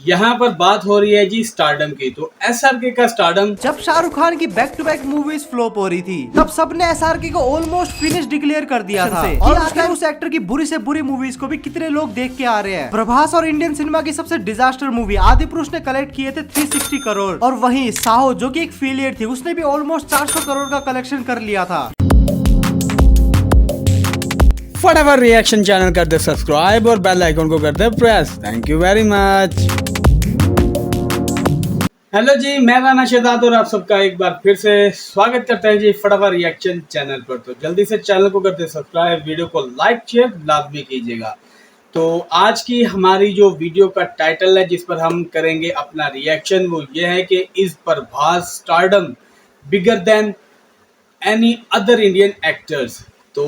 यहाँ पर बात हो रही है जी स्टारडम की। तो एसआरके का स्टारडम जब शाहरुख खान की back to back movies flop हो रही थी तब सबने एसआरके को ऑलमोस्ट फिनिश डिक्लेयर कर दिया था और आखिर उस एक्टर की बुरी से बुरी मूवीज को भी कितने लोग देख के आ रहे हैं। प्रभास और इंडियन सिनेमा की सबसे डिजास्टर मूवी आदिपुरुष ने कलेक्ट किए थे 360 करोड़ और वहीं साहो जो कि एक फेलियर थी उसने भी ऑलमोस्ट 400 करोड़ का कलेक्शन कर लिया था। फटाफट रिएक्शन चैनल कर दे सब्सक्राइब और बेल आइकन को कर दे press. Thank you very much. Hello जी, मैं राना शहजाद और आप सबका एक बार फिर से स्वागत करते हैं जी फटाफट रिएक्शन चैनल पर। तो जल्दी से चैनल को करते सब्सक्राइब, वीडियो को लाइक शेयर लाजमी कीजिएगा। तो आज की हमारी जो वीडियो का टाइटल है जिस पर हम करेंगे अपना रिएक्शन वो ये है कि is Prabhas stardom bigger than any other Indian actors. तो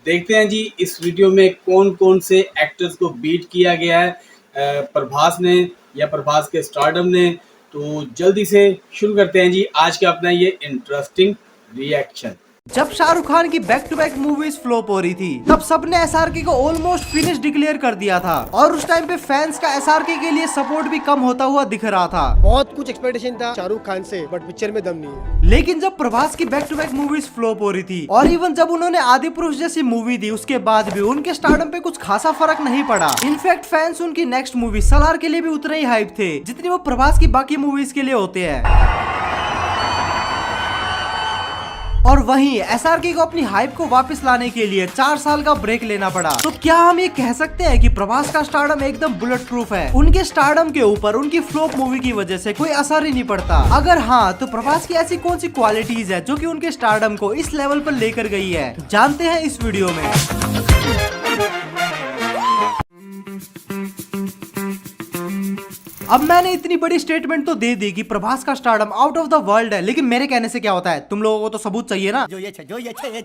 देखते हैं जी इस वीडियो में कौन कौन से एक्टर्स को बीट किया गया है प्रभास ने या प्रभास के स्टारडम ने। तो जल्दी से शुरू करते हैं जी आज का अपना ये इंटरेस्टिंग रिएक्शन। जब शाहरुख खान की back to back movies flop हो रही थी तब सबने एसआरके को ऑलमोस्ट फिनिश डिक्लेयर कर दिया था और उस टाइम पे फैंस का एसआरके के लिए सपोर्ट भी कम होता हुआ दिख रहा था। बहुत कुछ एक्सपेक्टेशन था शाहरुख खान से बट पिक्चर में दम नहीं है। लेकिन जब प्रभास की back to back movies flop हो रही थी और इवन जब उन्होंने आदिपुरुष जैसी मूवी दी उसके बाद भी उनके स्टारडम पे कुछ खासा फर्क नहीं पड़ा। इनफैक्ट फैंस उनकी नेक्स्ट मूवी सलार के लिए भी उतने ही हाइप थे जितनी वो प्रभास की बाकी मूवीज के लिए होते हैं। और वहीं एसआरके को अपनी हाइप को वापस लाने के लिए 4 साल का ब्रेक लेना पड़ा। तो क्या हम ये कह सकते हैं कि प्रभास का स्टारडम एकदम बुलेट प्रूफ है? उनके स्टारडम के ऊपर उनकी फ्लॉप मूवी की वजह से कोई असर ही नहीं पड़ता। अगर हाँ तो प्रभास की ऐसी कौन सी क्वालिटीज है जो कि उनके स्टारडम को इस लेवल पर लेकर गई है, जानते हैं इस वीडियो में। अब मैंने इतनी बड़ी स्टेटमेंट तो दे दी कि प्रभास का stardom out of the world है, लेकिन मेरे कहने से क्या होता है? तुम लोगों को तो सबूत चाहिए ना।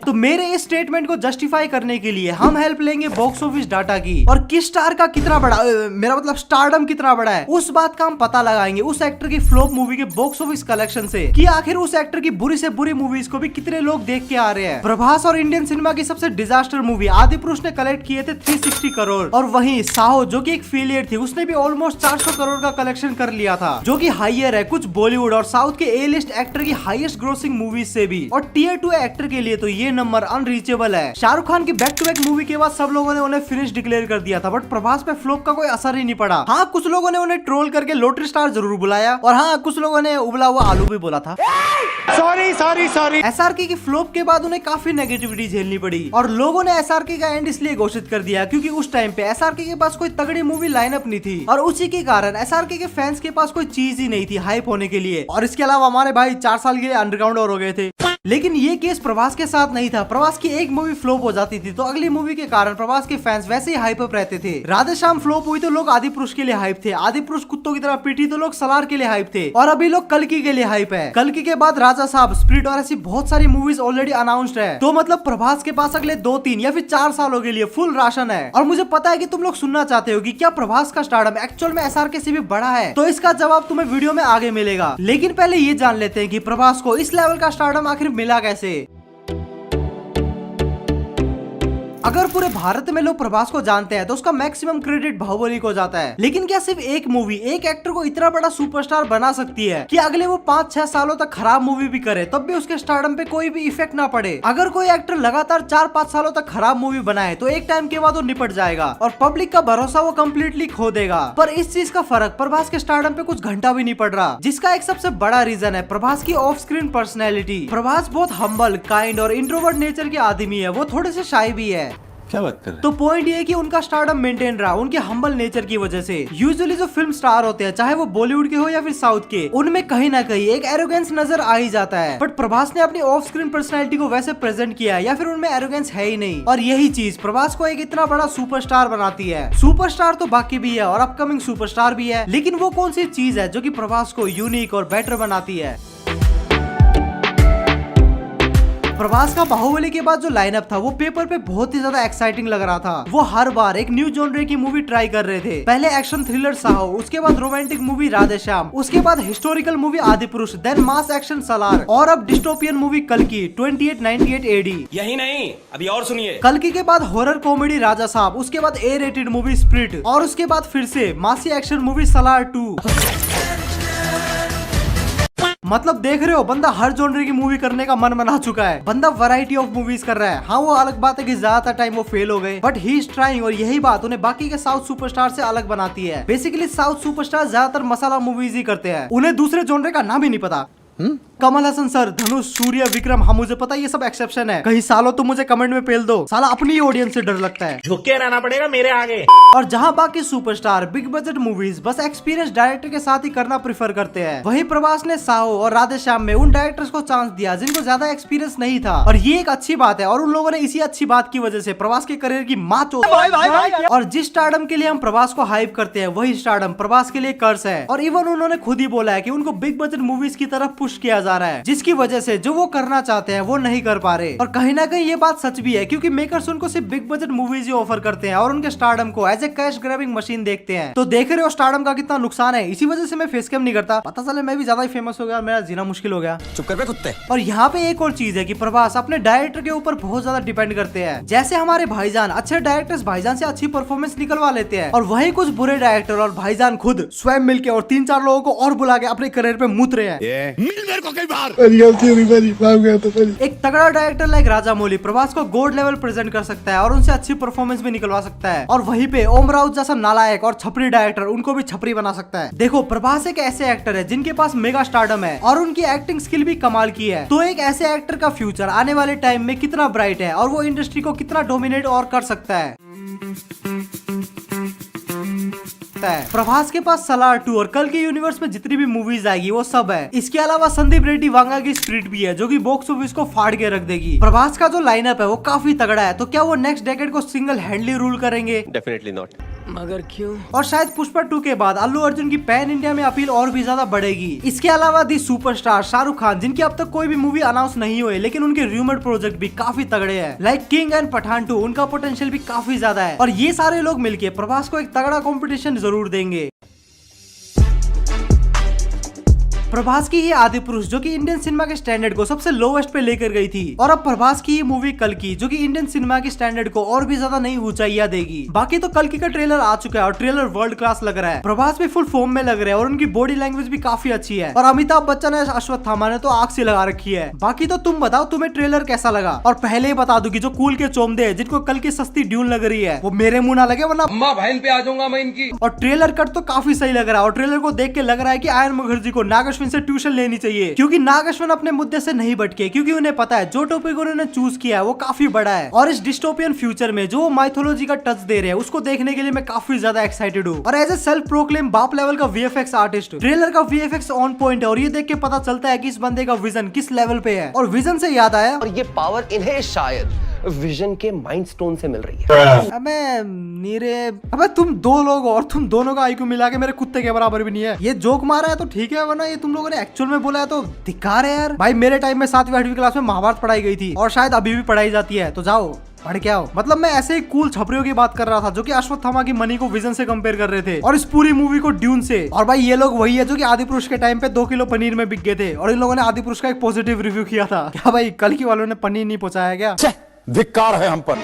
तो मेरे इस स्टेटमेंट को जस्टिफाई करने के लिए हम हेल्प लेंगे बॉक्स ऑफिस डाटा की और किस स्टार का कितना बड़ा मेरा मतलब स्टारडम कितना बड़ा है उस बात का हम पता लगाएंगे उस एक्टर की फ्लॉप मूवी के बॉक्स ऑफिस कलेक्शन से कि आखिर उस एक्टर की बुरी से बुरी मूवीज को भी कितने लोग देख के आ रहे हैं। प्रभास और इंडियन सिनेमा की सबसे डिजास्टर मूवी आदिपुरुष ने कलेक्ट किए थे 360 करोड़ और वहीं साहो जो कि एक फेलियर थी उसने भी ऑलमोस्ट 400 करोड़ का कलेक्शन कर लिया था, जो कि हाईयर है कुछ बॉलीवुड और साउथ के ए लिस्ट एक्टर की हाईएस्ट ग्रोसिंग मूवीज से भी। और टियर 2 एक्टर के लिए तो ये नंबर अनरीचेबल है। शाहरुख खान की बैक टू बैक मूवी के बाद सब लोगों ने उन्हें फिनिश डिक्लेयर कर दिया था बट प्रभास पे फ्लॉप का कोई असर ही नहीं पड़ा। हाँ, कुछ लोगों ने उन्हें ट्रोल करके लोटरी स्टार जरूर बुलाया और हाँ कुछ लोगों ने उबला हुआ आलू भी बोला था। सॉरी एसआरके की फ्लॉप के बाद उन्हें काफी नेगेटिविटी झेलनी पड़ी और लोगों ने एसआरके का एंड इसलिए घोषित कर दिया क्योंकि उस टाइम पे एसआरके के पास कोई तगड़ी मूवी लाइनअप नहीं थी और उसी के कारण एसआरके के फैंस के पास कोई चीज ही नहीं थी हाइप होने के लिए। और इसके अलावा हमारे भाई 4 साल के लिए अंडरग्राउंड और हो गए थे। लेकिन ये केस प्रभास के साथ नहीं था। प्रभास की एक मूवी फ्लॉप हो जाती थी तो अगली मूवी के कारण प्रभास के फैंस वैसे ही हाइप अप रहते थे। राधेश्याम फ्लॉप हुई तो लोग आदिपुरुष के लिए हाइप थे, आदिपुरुष कुत्तों की तरह पीटी तो लोग सलार के लिए हाइप थे और अभी लोग कल्कि के लिए हाइप है। कल्कि के बाद राजा साहब, स्पिरिट और ऐसी बहुत सारी मूवीज ऑलरेडी अनाउंस्ड है। तो मतलब प्रभास के पास अगले 2, 3 या फिर 4 सालों के लिए फुल राशन है। और मुझे पता है कि तुम लोग सुनना चाहते हो कि क्या प्रभास का स्टारडम एक्चुअल में एसआरके से भी बड़ा है, तो इसका जवाब तुम्हें वीडियो में आगे मिलेगा। लेकिन पहले ये जान लेते हैं कि प्रभास को इस लेवल का स्टारडम आखिर मिला कैसे। अगर पूरे भारत में लोग प्रभास को जानते हैं तो उसका मैक्सिमम क्रेडिट बाहुबली को जाता है। लेकिन क्या सिर्फ एक मूवी एक एक्टर को इतना बड़ा सुपरस्टार बना सकती है कि अगले वो 5-6 सालों तक खराब मूवी भी करे तब भी उसके स्टारडम पे कोई भी इफेक्ट ना पड़े? अगर कोई एक्टर लगातार 4-5 सालों तक खराब मूवी बनाए तो एक टाइम के बाद वो निपट जाएगा और पब्लिक का भरोसा वो कम्प्लीटली खो देगा। पर इस चीज का फर्क प्रभास के स्टारडम पे कुछ घंटा भी नहीं पड़ रहा, जिसका एक सबसे बड़ा रीजन है प्रभास की ऑफ स्क्रीन पर्सनैलिटी। प्रभास बहुत हम्बल, काइंड और इंट्रोवर्ट नेचर के आदमी है, वो थोड़े से शाय भी है। क्या बात कर रहे हैं? तो पॉइंट ये है कि उनका स्टारडम मेंटेन रहा उनके हम्बल नेचर की वजह से। यूजुअली जो फिल्म स्टार होते हैं चाहे वो बॉलीवुड के हो या फिर साउथ के, उनमें कहीं ना कहीं एक एरोगेंस नजर आ ही जाता है। बट प्रभास ने अपनी ऑफ स्क्रीन पर्सनैलिटी को वैसे प्रेजेंट किया है या फिर उनमें एरोगेंस है ही नहीं और यही चीज प्रभास को एक इतना बड़ा सुपरस्टार बनाती है। सुपरस्टार तो बाकी भी है और अपकमिंग सुपरस्टार भी है, लेकिन वो कौन सी चीज है जो कि प्रभास को यूनिक और बेटर बनाती है? प्रभास का बाहुबली के बाद जो लाइनअप था वो पेपर पे बहुत ही ज्यादा एक्साइटिंग लग रहा था। वो हर बार एक न्यू जॉनरे की मूवी ट्राई कर रहे थे। पहले एक्शन थ्रिलर साहो, उसके बाद रोमांटिक मूवी राधे श्याम, उसके बाद हिस्टोरिकल मूवी आदि पुरुष, देन मास एक्शन सलार और अब डिस्टोपियन मूवी कल्कि 2898 AD। यही नहीं, अभी और सुनिए। कल्कि के बाद हॉरर कॉमेडी राजा साहब, उसके बाद A-rated मूवी स्प्रिट और उसके बाद फिर से मासी एक्शन मूवी सलार 2। मतलब देख रहे हो, बंदा हर जॉनर की मूवी करने का मन बना चुका है। बंदा वैरायटी ऑफ मूवीज कर रहा है। हाँ, वो अलग बात है कि ज्यादातर टाइम वो फेल हो गए, बट ही इज ट्राइंग, और यही बात उन्हें बाकी के साउथ सुपरस्टार से अलग बनाती है। बेसिकली साउथ सुपरस्टार ज्यादातर मसाला मूवीज ही करते हैं, उन्हें दूसरे जॉनर का नाम ही नहीं पता। कमल हसन सर, धनुष, सूर्य, विक्रम, हम मुझे पता है ये सब एक्सेप्शन है। कहीं सालों तुम मुझे कमेंट में पेल दो, साला अपनी ऑडियंस से डर लगता है। झुक के रहना पड़ेगा मेरे आगे। और जहां बाकी सुपरस्टार बिग बजट मूवीज बस एक्सपीरियंस डायरेक्टर के साथ ही करना प्रेफर करते हैं, वहीं प्रभास ने साहो और राधे श्याम में उन डायरेक्टर्स को चांस दिया जिनको ज्यादा एक्सपीरियंस नहीं था। और ये एक अच्छी बात है, और उन लोगों ने इसी अच्छी बात की वजह से प्रभास के करियर की माँ चोट। और जिस स्टारडम के लिए हम प्रभास को हाइप करते हैं, वही स्टारडम प्रभास के लिए कर्स है। और इवन उन्होंने खुद ही बोला है कि उनको बिग बजट मूवीज की तरफ पुश किया जा रहा है, जिसकी वजह से जो वो करना चाहते हैं वो नहीं कर पा रहे। और कहीं ना कहीं ये बात सच भी है, क्योंकि मेकर्स उनको सिर्फ बिग बजट मूवीज ही ऑफर करते हैं और उनके स्टारडम को as a cash grabbing machine देखते हैं। तो देख रहे हो स्टारडम का कितना नुकसान है। इसी वजह से मैं फेस कैम नहीं करता, पता चले मैं भी ज्यादा ही फेमस हो गया और मेरा जीना मुश्किल हो गया। चुप कर बे कुत्ते। और यहाँ पे एक और चीज है कि प्रभास अपने डायरेक्टर के ऊपर बहुत ज्यादा डिपेंड करते हैं। जैसे हमारे भाईजान, अच्छे डायरेक्टर्स भाईजान से अच्छी परफॉर्मेंस निकलवा लेते हैं, और वही कुछ बुरे डायरेक्टर और भाईजान खुद स्वयं मिलके और 3-4 लोगों को और बुला के अपने करियर पे मुत रहे हैं। एक तगड़ा डायरेक्टर लाइक राजा मौली प्रभास को गोल्ड लेवल प्रेजेंट कर सकता है और उनसे अच्छी परफॉर्मेंस भी निकलवा सकता है। और वहीं पे ओम राउत जैसा नालायक और छपरी डायरेक्टर उनको भी छपरी बना सकता है। देखो, प्रभास एक ऐसे एक्टर है जिनके पास मेगा स्टारडम है और उनकी एक्टिंग स्किल भी कमाल की है। तो एक ऐसे एक्टर का फ्यूचर आने वाले टाइम में कितना ब्राइट है और वो इंडस्ट्री को कितना डोमिनेट और कर सकता है। प्रभास के पास सलार 2 और कल के यूनिवर्स में जितनी भी मूवीज आएगी वो सब है। इसके अलावा संदीप रेड्डी वांगा की स्प्रिट भी है, जो कि बॉक्स ऑफिस को फाड़ के रख देगी। प्रभास का जो लाइनअप है वो काफी तगड़ा है। तो क्या वो नेक्स्ट डेकेड को सिंगल हैंडली रूल करेंगे? Definitely not. मगर क्यों? और शायद पुष्पा 2 के बाद अल्लू अर्जुन की पैन इंडिया में अपील और भी ज्यादा बढ़ेगी। इसके अलावा दी सुपरस्टार शाहरुख खान, जिनकी अब तक कोई भी मूवी अनाउंस नहीं हुई, लेकिन उनके रूमर्ड प्रोजेक्ट भी काफी तगड़े हैं, लाइक किंग एंड पठान 2। उनका पोटेंशियल भी काफी ज्यादा है। और ये सारे लोग मिलके प्रभास को एक तगड़ा कंपटीशन जरूर देंगे। प्रभास की ही आदि पुरुष, जो कि इंडियन सिनेमा के स्टैंडर्ड को सबसे लोवेस्ट पे लेकर गई थी, और अब प्रभास की ही मूवी कल्कि, जो कि इंडियन सिनेमा की स्टैंडर्ड को और भी ज्यादा नई ऊंचाइयां देगी। बाकी तो कल्कि का ट्रेलर आ चुका है और ट्रेलर वर्ल्ड क्लास लग रहा है। प्रभास भी फुल फॉर्म में लग रहे हैं और उनकी बॉडी लैंग्वेज भी काफी अच्छी है। और अमिताभ बच्चन है, अश्वत्थामा ने तो आग से लगा रखी है। बाकी तो तुम बताओ, तुम्हें ट्रेलर कैसा लगा? और पहले ही बता दूं कि जो कूल के चोमदे हैं, जिनको कल की सस्ती ड्यून लग रही है, वो मेरे मुंह ना लगे, वरना अम्मा बहन पे आ जाऊंगा मैं इनकी। और ट्रेलर कट तो काफी सही लग रहा है और ट्रेलर को देख के लग रहा है कि आयन मुखर्जी को नाग अश्विन से ट्यूशन लेनी चाहिए, क्योंकि नाग अश्विन अपने मुद्दे से नहीं भटके, क्योंकि उन्हें पता है जो टॉपिक उन्होंने चूज किया है वो काफी बड़ा है। और इस डिस्टोपियन फ्यूचर में जो माइथोलॉजी का टच दे रहे हैं, उसको देखने के लिए मैं काफी ज्यादा एक्साइटेड हूँ। और एज ए सेल्फ प्रोक्लेम बाप लेवल का VFX आर्टिस्ट, ट्रेलर का VFX ऑन पॉइंट है और ये देख के पता चलता है कि इस बंदे का विजन किस लेवल पे है। और विजन से याद आया, और ये पावर इन्हें शायद विजन के माइंडस्टोन से मिल रही है। अबे तुम दो लोग और तुम दोनों का IQ मिला के मेरे कुत्ते के बराबर भी नहीं है। ये जोक मारा है तो ठीक है, वरना ये तुम लोगों ने एक्चुअल में बोला है तो धिक्कार है यार। भाई मेरे टाइम में 7वीं 8वीं क्लास में महाभारत पढ़ाई गई थी और शायद अभी भी पढ़ाई जाती है, तो जाओ पढ़ के आओ। मतलब मैं ऐसे ही कूल छपरियों की बात कर रहा था, जो कि अश्वत्थामा की मनी को विजन से कंपेयर कर रहे थे और इस पूरी मूवी को ड्यून से। और भाई ये लोग वही है जो कि आदि पुरुष के टाइम पे 2 किलो पनीर में बिक गए थे और इन लोगों ने आदि पुरुष का एक पॉजिटिव रिव्यू किया था। क्या भाई कल की वालों ने पनीर नहीं पहुंचाया क्या? धिक्कार है हम पर।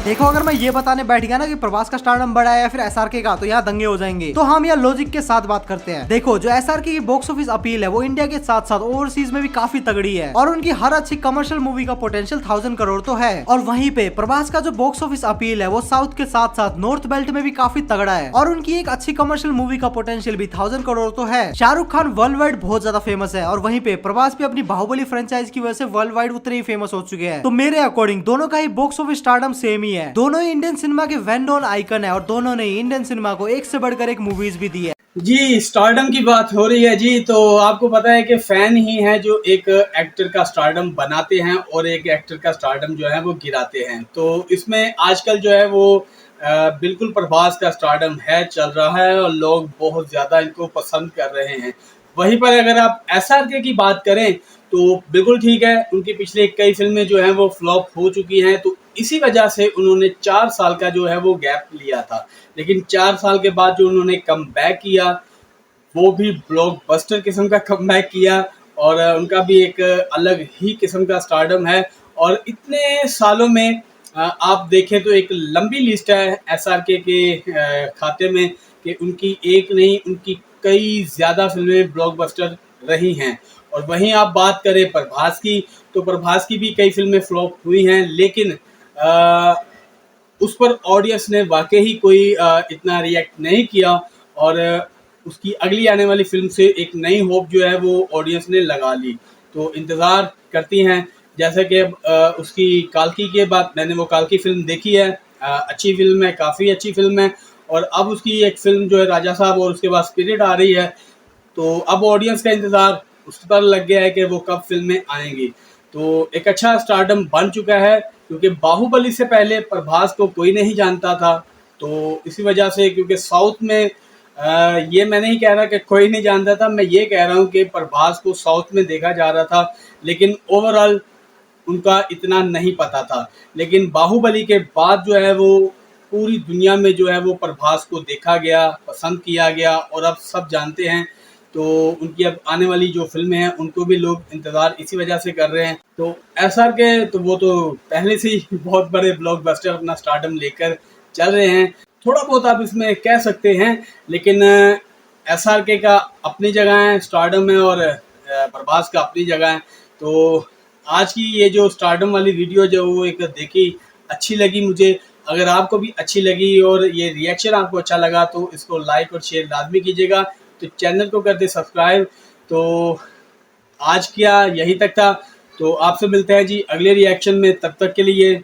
देखो, अगर मैं ये बताने बैठ गया ना कि प्रभास का स्टारडम बड़ा है या फिर SRK का, तो यहाँ दंगे हो जाएंगे। तो हम यहाँ लॉजिक के साथ बात करते हैं। देखो, जो SRK की बॉक्स ऑफिस अपील है वो इंडिया के साथ साथ ओवरसीज में भी काफी तगड़ी है और उनकी हर अच्छी कमर्शियल मूवी का पोटेंशियल 1000 करोड़ तो है। और वहीं पे प्रभास का जो बॉक्स ऑफिस अपील है वो साउथ के साथ साथ नॉर्थ बेल्ट में भी काफी तगड़ा है और उनकी एक अच्छी कमर्शियल मूवी का पोटेंशियल भी 1000 करोड़ तो है। शाहरुख खान वर्ल्ड वाइड बहुत ज्यादा फेमस है और वहीं पे प्रभास भी अपनी बाहुबली फ्रेंचाइज की वजह से वर्ल्ड वाइड उतने ही फेमस हो चुके हैं। तो मेरे अकॉर्डिंग दोनों का ही बॉक्स ऑफिस स्टारडम सेम ही है। दोनों ही इंडियन सिनेमा के वेल नोन आइकन है और दोनों ने इंडियन सिनेमा को एक से बढ़कर एक मूवीज भी दी है। जी, स्टारडम की बात हो रही है जी। तो आपको पता है कि फैन ही है जो एक एक्टर का स्टारडम बनाते हैं और एक एक्टर का स्टारडम जो है वो गिराते हैं। तो इसमें आजकल जो है वो बिल्कुल प्रभास का स्टारडम है, चल रहा है और लोग बहुत ज़्यादा इनको पसंद कर रहे हैं। वहीं पर अगर आप SRK की बात करें तो बिल्कुल ठीक है, उनकी पिछले कई फिल्में जो हैं वो फ्लॉप हो चुकी हैं, तो इसी वजह से उन्होंने 4 साल का जो है वो गैप लिया था। लेकिन 4 साल के बाद जो उन्होंने कम बैक किया, वो भी ब्लॉकबस्टर किस्म का कमबैक किया और उनका भी एक अलग ही किस्म का स्टारडम है। और इतने सालों में आप देखें तो एक लंबी लिस्ट है SRK के खाते में कि उनकी एक नहीं, उनकी कई ज़्यादा फिल्में ब्लॉकबस्टर रही हैं। और वहीं आप बात करें प्रभास की, तो प्रभास की भी कई फिल्में फ्लॉप हुई हैं, लेकिन उस पर ऑडियंस ने वाकई ही कोई इतना रिएक्ट नहीं किया और उसकी अगली आने वाली फिल्म से एक नई होप जो है वो ऑडियंस ने लगा ली। तो इंतज़ार करती हैं, जैसे कि उसकी काल्की के बाद मैंने वो काल्की फिल्म देखी है, अच्छी फिल्म है, काफ़ी अच्छी फिल्म है। और अब उसकी एक फिल्म जो है राजा साहब और उसके बाद स्पिरिट आ रही है, तो अब ऑडियंस का इंतज़ार उस पर लग गया है कि वो कब फिल्में आएंगी। तो एक अच्छा स्टारडम बन चुका है, क्योंकि बाहुबली से पहले प्रभास को कोई नहीं जानता था। तो इसी वजह से, क्योंकि साउथ में ये मैं नहीं कह रहा कि कोई नहीं जानता था, मैं ये कह रहा हूँ कि प्रभास को साउथ में देखा जा रहा था, लेकिन ओवरऑल उनका इतना नहीं पता था। लेकिन बाहुबली के बाद जो है वो पूरी दुनिया में जो है वो प्रभास को देखा गया, पसंद किया गया और अब सब जानते हैं। तो उनकी अब आने वाली जो फिल्में हैं उनको भी लोग इंतज़ार इसी वजह से कर रहे हैं। तो SRK तो वो तो पहले से ही बहुत बड़े ब्लॉकबस्टर अपना स्टारडम लेकर चल रहे हैं, थोड़ा बहुत आप इसमें कह सकते हैं, लेकिन SRK का अपनी जगह है स्टारडम में और प्रभास का अपनी जगह है। तो आज की ये जो स्टारडम वाली वीडियो जो वो एक देखी, अच्छी लगी मुझे। अगर आपको भी अच्छी लगी और ये रिएक्शन आपको अच्छा लगा तो इसको लाइक और शेयर लाजमी कीजिएगा। तो चैनल को कर दे सब्सक्राइब। तो आज क्या यहीं तक था, तो आपसे मिलते हैं जी अगले रिएक्शन में, तब तक के लिए